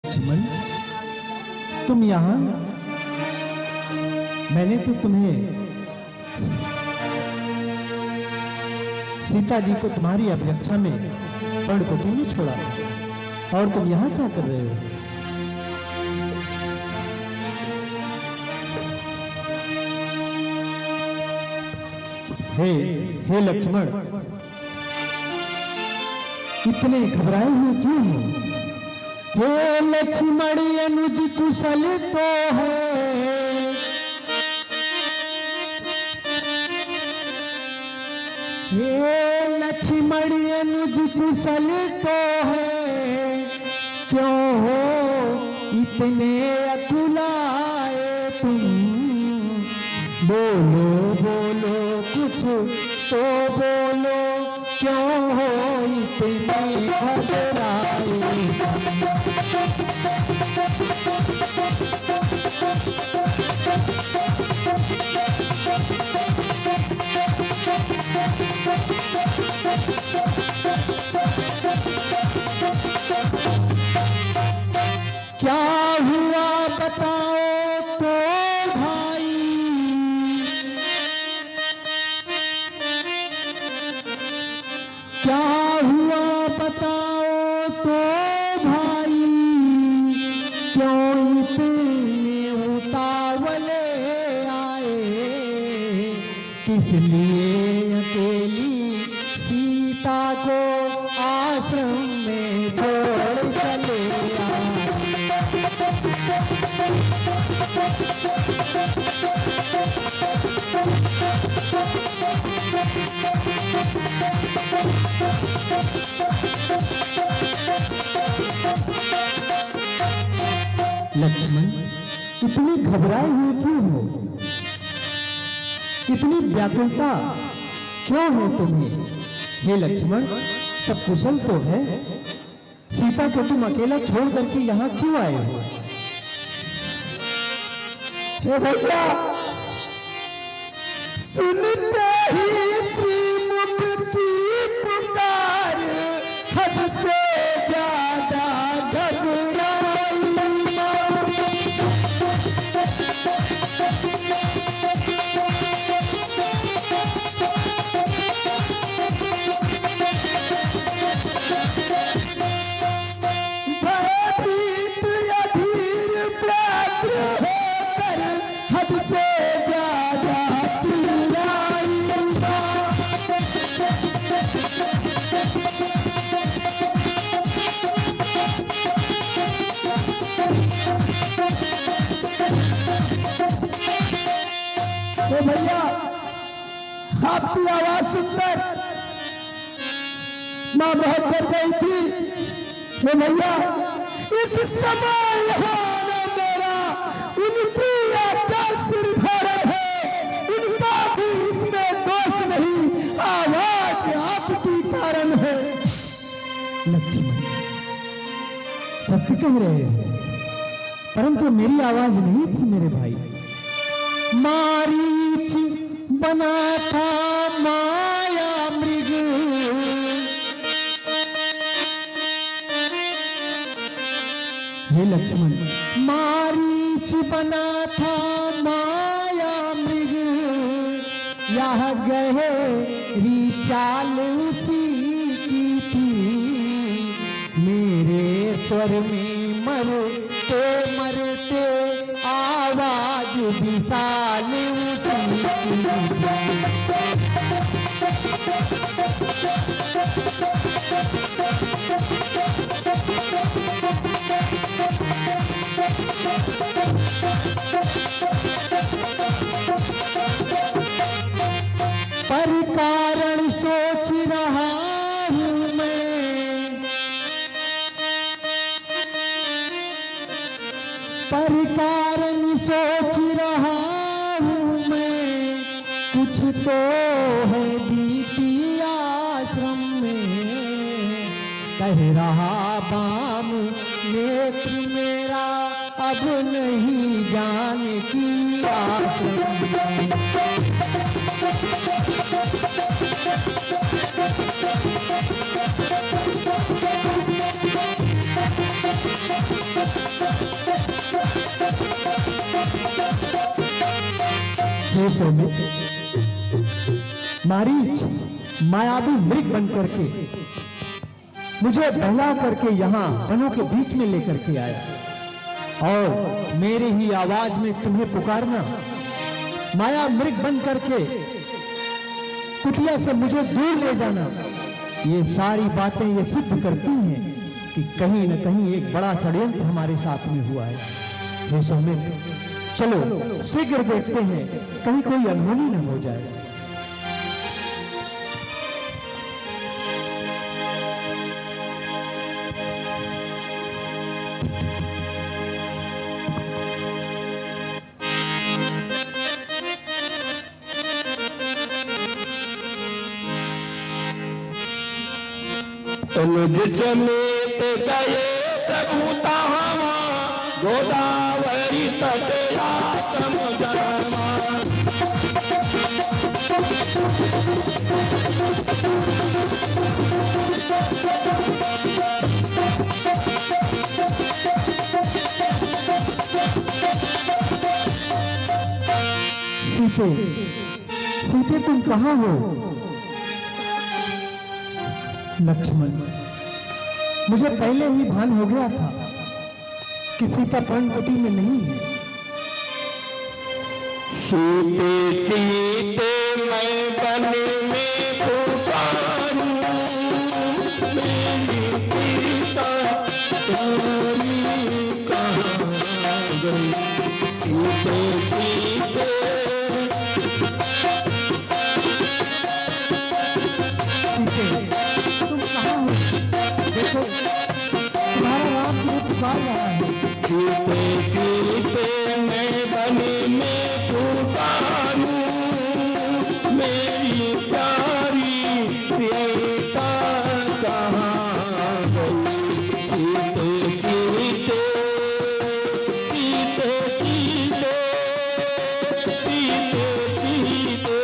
लक्ष्मण, तुम यहाँ? मैंने तो तुम्हें सीता जी को तुम्हारी अभिरक्षा में पर्णकुटीर में छोड़ा, और तुम यहाँ क्या कर रहे हो? हे लक्ष्मण, इतने घबराए हुए क्यों हो? हे लक्ष्मण, अनुज कुशल तो है, हे लक्ष्मण अनुज कुशल तो है, क्यों हो इतने अकुलाए तुम? बोलो बोलो कुछ तो बोलो, क्यों हो इतने घबराए? क्या हुआ बताओ तो भाई, क्या हुआ बताओ तो भाई, क्यों इतने उतावले आए? किस लिए अकेली सीता को आश्रम में छोड़ चले आए? लक्ष्मण, इतने घबराए हुए क्यों हो? इतनी व्याकुलता क्यों है तुम्हें? हे लक्ष्मण, सब कुशल तो है? सीता को तुम अकेला छोड़ करके यहाँ क्यों आए हो? हे भैया, सुनते ही श्रीमुख की पुकार हद से ज्यादा घबराई। भयभीत अधीर व्याकुल होकर हद से ज्यादा चिल्लाई। तो भैया, आपकी आवाज सुनकर मां बहुत डर गई थी। हे भैया, इस समय यहाँ मेरा उनकी आज्ञा सिरधारण है, उनका भी इसमें दोष नहीं, आवाज आपकी कारण है। लक्ष्मण, सत्य कह रहे हो, परंतु मेरी आवाज नहीं थी मेरे भाई। मारीच बना था माया मृग, हे लक्ष्मण, मारीच बना था माया मृग, यह गहरी चाल उसी की थी। मेरे स्वर में मरते मरते आवाज विशाल उसी की थी। पर कारण सोच रहा हूं मैं, पर कारण सोच रहा हूं मैं, कुछ तो है बीती आश्रम में। कह रहा बाम नेत्र मेरा, अब नहीं जानती आश्रम में। हे सौमित्र, मारीच मायावी मृग बन करके मुझे बहला करके यहाँ वनों के बीच में लेकर के आया और मेरे ही आवाज में तुम्हें पुकारना, माया मृग बन करके कुटिया से मुझे दूर ले जाना, ये सारी बातें ये सिद्ध करती हैं कि कहीं न कहीं एक बड़ा षड्यंत्र हमारे साथ में हुआ है। हे सौमित्र, चलो शीघ्र देखते हैं कहीं कोई अनहोनी न हो जाए। अनुज समेत गए प्रभु तावा गोदावरी तटया समुद्रमा। सीते, सीते तुम कहाँ हो? लक्ष्मण, मुझे पहले ही भान हो गया था कि सीता पर्ण कुटी में नहीं है। सीते सीते मैं बन में पुकारूं, मेरी सीता तुम्हारी कहाँ गई? सीते सीते तुम कहाँ हो? देखो, तुम्हारा राम तुम्हें पुकार रहा है। सीते सीते मैं बने में पुकारूं, मेरी प्यारी सीता कहाँ गई? सीते सीते सीते सीते सीते सीते।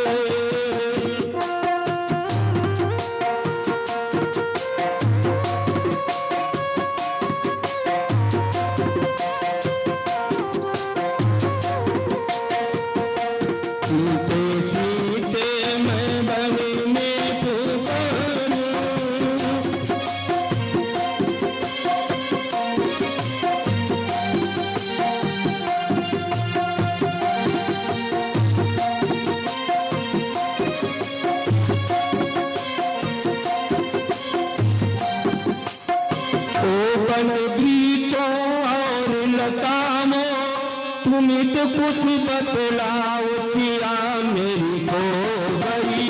तुम्हें तो कुछ बतलाओ किया मेरी खो गई।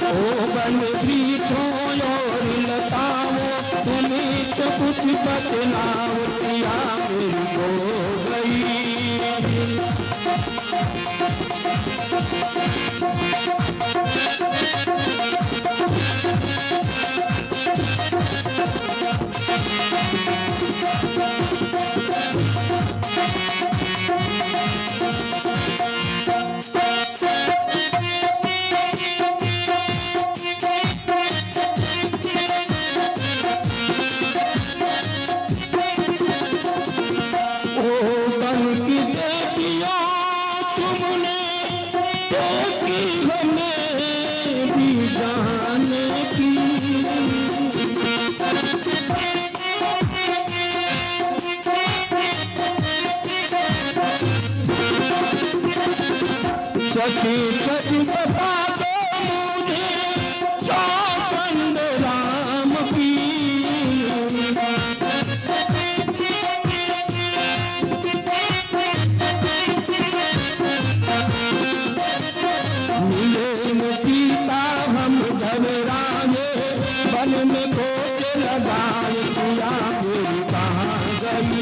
ओ बन वृक्षों और लताओं, तुम्हें तो कुछ बतलाओ किया मेरी खो गई। सखी सच बता दो मुझे सौगंध राम की, मिले न सीता हम घबराए, बन में खोज लगाए किया मेरी कहाँ गई।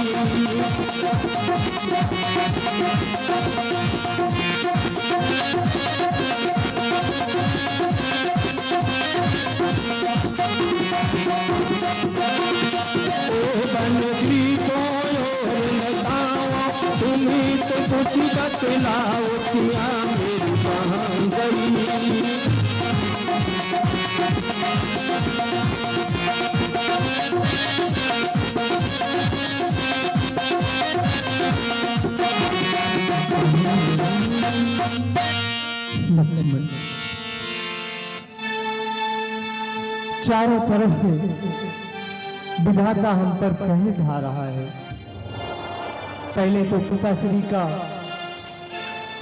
तुम्हें तो कुछ बतलाओ किया मेरी कहाँ गई। लक्ष्मण, चारों तरफ से विधाता हम पर कहर ढा रहा है। पहले तो पिताश्री का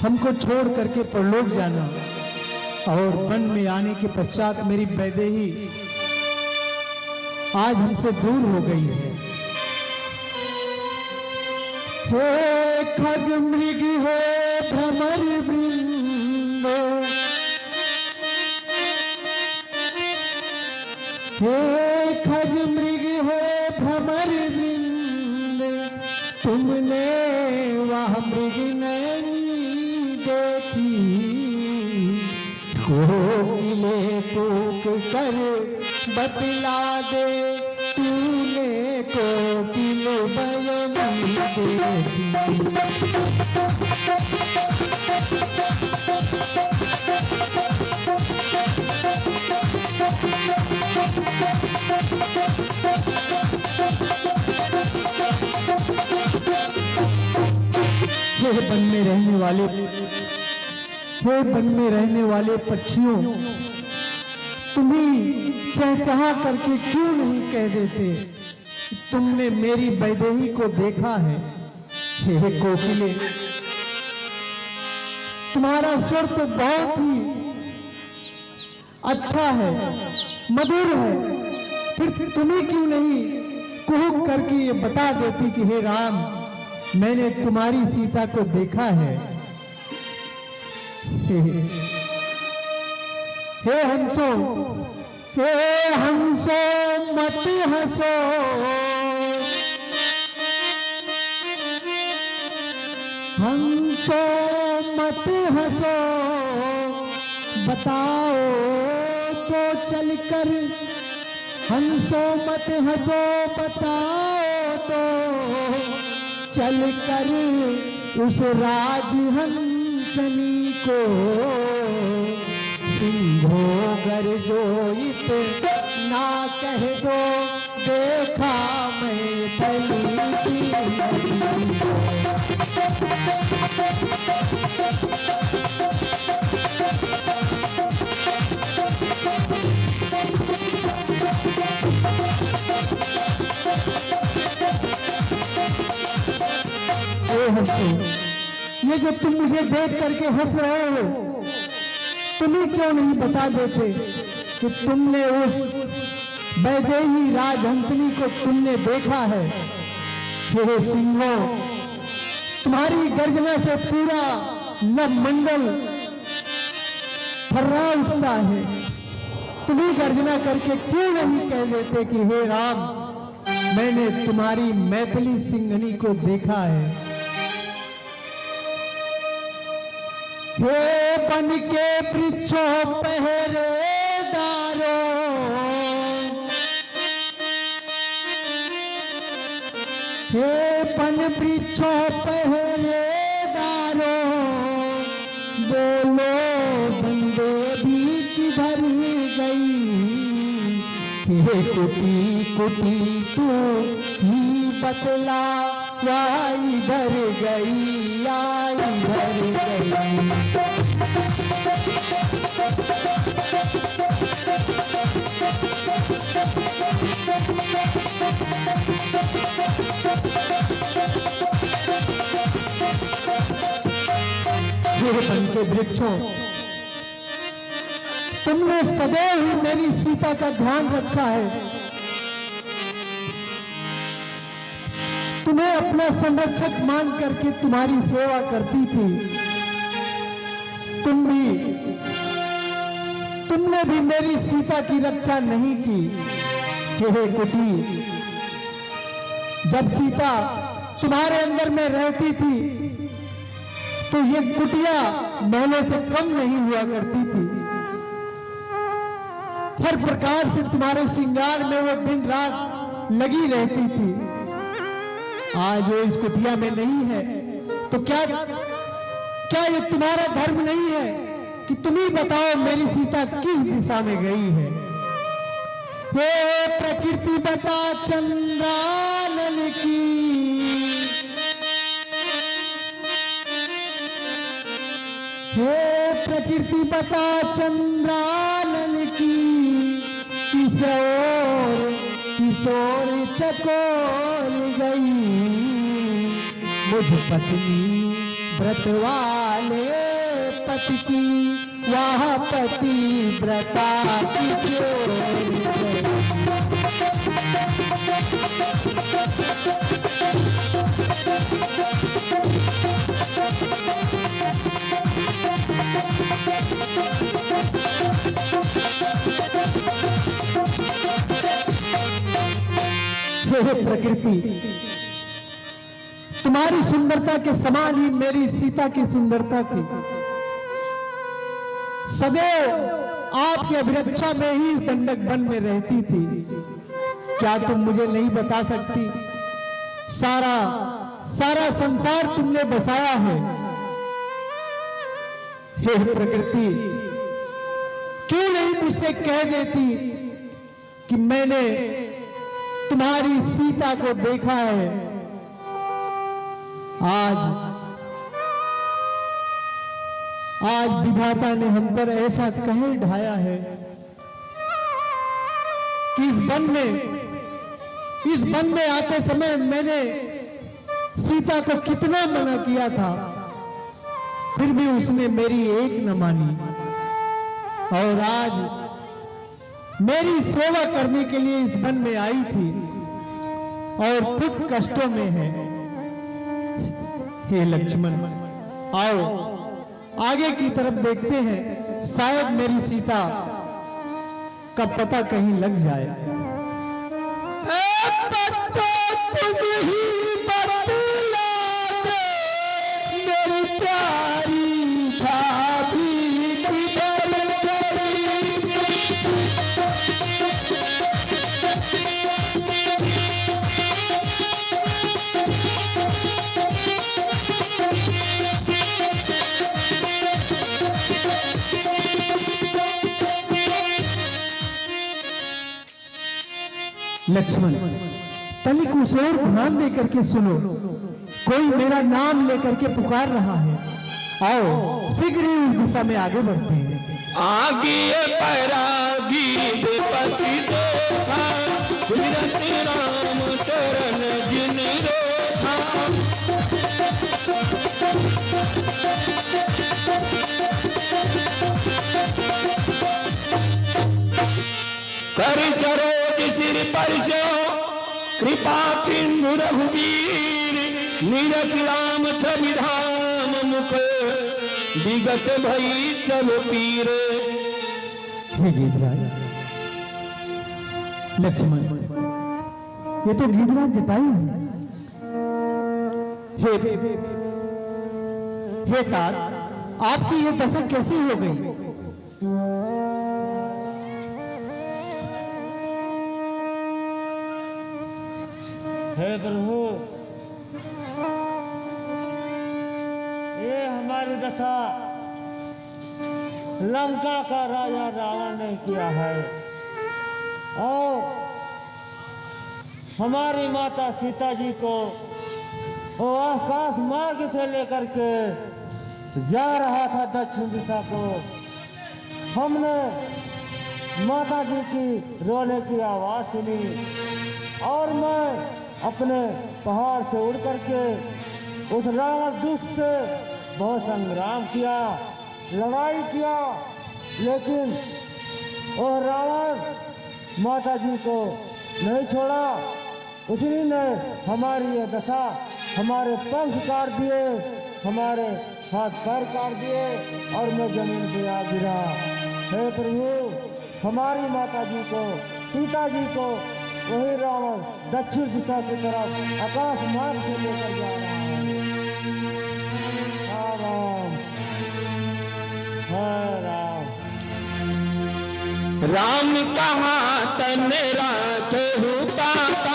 हमको छोड़ करके परलोक जाना और वन में आने के पश्चात मेरी वैदेही आज हमसे दूर हो गई है। हे खग मृग हे भ्रमर वृंद, हे खग मृग हे भ्रमर वृंद, तुमने वह मृग नैनी देखी, कोकिले कूक कर बतला दे, तूने कोकिल बयनी देखी। हे वन में रहने वाले, हे वन में रहने वाले पक्षियों, तुम्हें चहचहा करके क्यों नहीं कह देते तुमने मेरी वैदेही को देखा है। हे कोकिले, तुम्हारा स्वर तो बहुत ही अच्छा है, मधुर है, फिर तुम्हें क्यों नहीं कुहुक करके ये बता देती कि हे राम, मैंने तुम्हारी सीता को देखा है। हे हंसो, हे हंसो मत हंसो, हंसो मत हंसो, बताओ तो चलकर, हंसो मत हंसो, बताओ तो चलकर उस राजहंसनी को, सिंधो गर्जोइत ना कह दो, देखा मैं तली की। ये जो तुम मुझे देख करके हंस रहे हो, तुम्हें क्यों नहीं बता देते कि तुमने उस वैदेही राजहंसनी को तुमने देखा है। हे सिंहो, तुम्हारी गर्जना से पूरा नवमंडल थर्रा उठता है। तुम्हें गर्जना करके क्यों नहीं कह देते कि हे राम, मैंने तुम्हारी मैथिली सिंहनी को देखा है। हे बन के वृक्षों पहरेदारों, हे बन वृक्षों पहरेदारों, बोलो बंदे भी किधर गई। हे कुटी कुटी तू ही बतला, या इधर गई, या इधर गई। बन के वृक्षों, तुमने सदैव ही मेरी सीता का ध्यान रखा है। तुम्हें अपना संरक्षक मान करके तुम्हारी सेवा करती थी। तुमने भी मेरी सीता की रक्षा नहीं की। हे कुटी, जब सीता तुम्हारे अंदर में रहती थी तो ये कुटिया महलों से कम नहीं हुआ करती थी। हर प्रकार से तुम्हारे श्रृंगार में वो दिन रात लगी रहती थी। आज वो इस कुटिया में नहीं है तो क्या क्या ये तुम्हारा धर्म नहीं है कि तुम ही बताओ मेरी सीता किस दिशा में गई है? हे प्रकृति बता चंद्रानन की, हे प्रकृति बता चंद्रानन की, किशोर किशोर चकोर गई मुझ पत्नी व्रत वाले पति की, वह पति व्रता की चोर गई। हे प्रकृति, तुम्हारी सुंदरता के समान ही मेरी सीता की सुंदरता थी। सदैव आपकी अभिरक्षा में ही दंडक वन में रहती थी। क्या तुम मुझे नहीं बता सकती? सारा सारा संसार तुमने बसाया है। हे प्रकृति, क्यों नहीं मुझसे कह देती कि मैंने तुम्हारी सीता को देखा है? आज विधाता ने हम पर ऐसा कहर ढाया है कि इस वन में आते समय मैंने सीता को कितना मना किया था, फिर भी उसने मेरी एक न मानी, और आज मेरी सेवा करने के लिए इस वन में आई थी और खुद कष्टों में है। हे लक्ष्मण, आओ आगे की तरफ देखते हैं, शायद मेरी सीता का पता कहीं लग जाए। तुम ही बतला दे मेरी प्यारी भाभी किधर गई। लक्ष्मण, तनिक उस ओर ध्यान देकर के सुनो, कोई मेरा नाम लेकर के पुकार रहा है। आओ शीघ्र ही उस दिशा में आगे बढ़ते हैं। आगे पैरागी पति देखा, विरत राम चरण जिन रेखा। कर सरोज सिर पर जो कृपा सिंधु रघुवीर, नीरज राम छवि धाम मुख विगत भई सब पीर। हे गीधराज, लक्ष्मण, ये तो गीधराज जटायु है। हे तात, आपकी ये दशा कैसी हो गई? हे प्रभु, ये हमारी दशा लंका का राजा रावण ने किया है, और हमारी माता सीता जी को वो आकाश मार्ग से लेकर के जा रहा था दक्षिण दिशा को। हमने माता जी की रोने की आवाज सुनी, और मैं अपने पहाड़ से उड़ करके उस रावण दुष्ट से बहुत संग्राम किया, लड़ाई किया, लेकिन वो रावण माता जी को नहीं छोड़ा। उसी ने हमारी ये दशा, हमारे पंख काट दिए, हमारे हाथ पैर काट दिए, और मैं जमीन पे आ गिरा। हे प्रभु, हमारी माता जी को, सीता जी को वही रावण दक्षिण दिशा की तरफ आकाश मार्ग से लेकर जा रहा है। राम, है राम। राम कहा तन राखे पाता,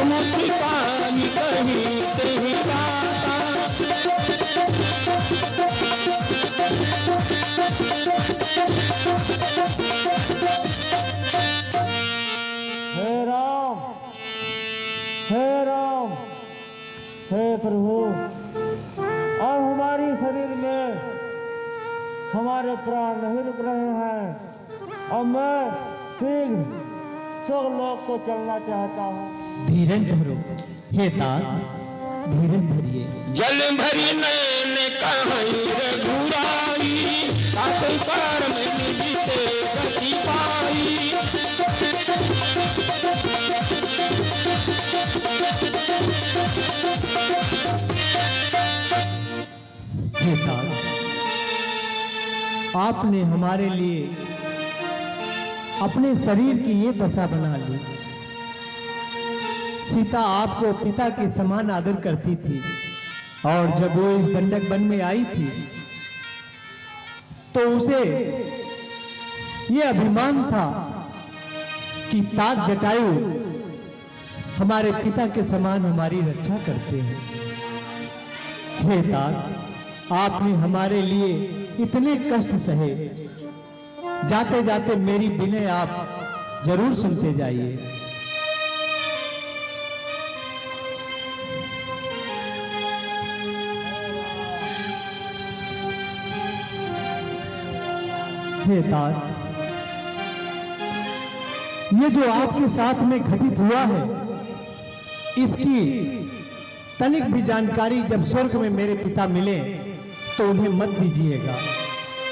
मुस्कान कहीं से ही पाता। मेरे प्राण नहीं रुक रहे हैं और मैं शीघ्र स्वर्गलोक को चलना चाहता हूँ। धीरज धरो हे तात, धीरज धरिए। जल भरी नैन कहीं रघुराई, ताकि पार में बीते गति पाई। हे तात, आपने हमारे लिए अपने शरीर की ये दशा बना ली। सीता आपको पिता के समान आदर करती थी और जब वो इस गंडक वन में आई थी तो उसे ये अभिमान था कि तात जटायु हमारे पिता के समान हमारी रक्षा करते हैं। हे तात, आपने हमारे लिए इतने कष्ट सहे, जाते जाते मेरी विनय आप जरूर सुनते जाइए। हे तात, ये जो आपके साथ में घटित हुआ है, इसकी तनिक भी जानकारी जब स्वर्ग में मेरे पिता मिले तो उन्हें मत दीजिएगा।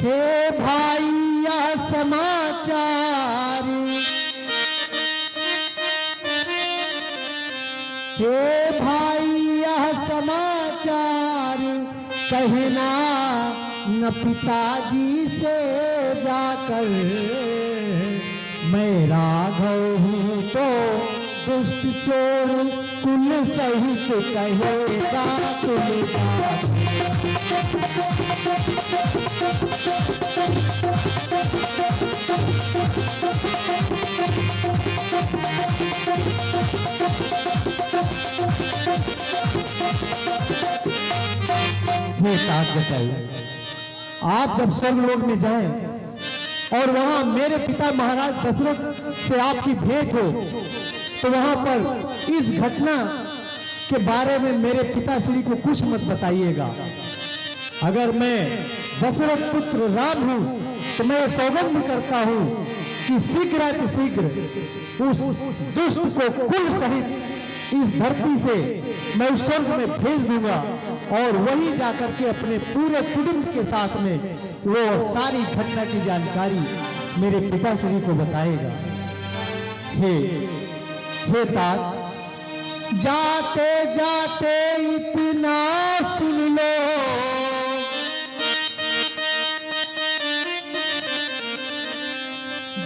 हे भाई यह समाचार, हे भाई यह समाचार कहना न पिताजी से जाकर, मैं राघव हूँ तो दुष्ट चोर कुल सहित कहेगा तुमका। हे तात जटायु, आप जब स्वर्गलोक में जाएं और वहां मेरे पिता महाराज दशरथ से आपकी भेंट हो तो वहां पर इस घटना के बारे में मेरे पिताश्री को कुछ मत बताइएगा। अगर मैं दशरथ पुत्र राम हूं तो मैं सौगंध करता हूं कि शीघ्र उस दुष्ट को कुल सहित इस धरती से मैं उस स्वर्ग में भेज दूंगा और वहीं जाकर के अपने पूरे कुटुंब के साथ में वो सारी घटना की जानकारी मेरे पिताश्री को बताएगा। हे तात, जाते जाते इतना सुन लो,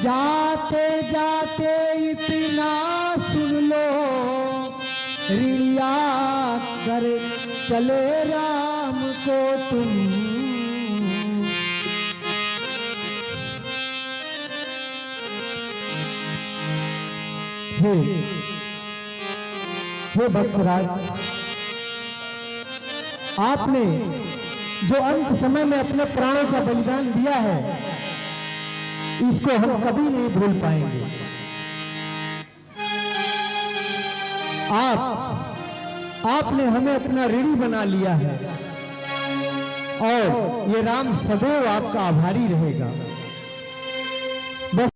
जाते जाते इतना सुन लो, ऋणिया कर चले राम को तुम। हे भक्तराज, आपने जो अंत समय में अपने प्राणों का बलिदान दिया है, इसको हम कभी नहीं भूल पाएंगे। आपने हमें अपना ऋणी बना लिया है और ये राम सदैव आपका आभारी रहेगा।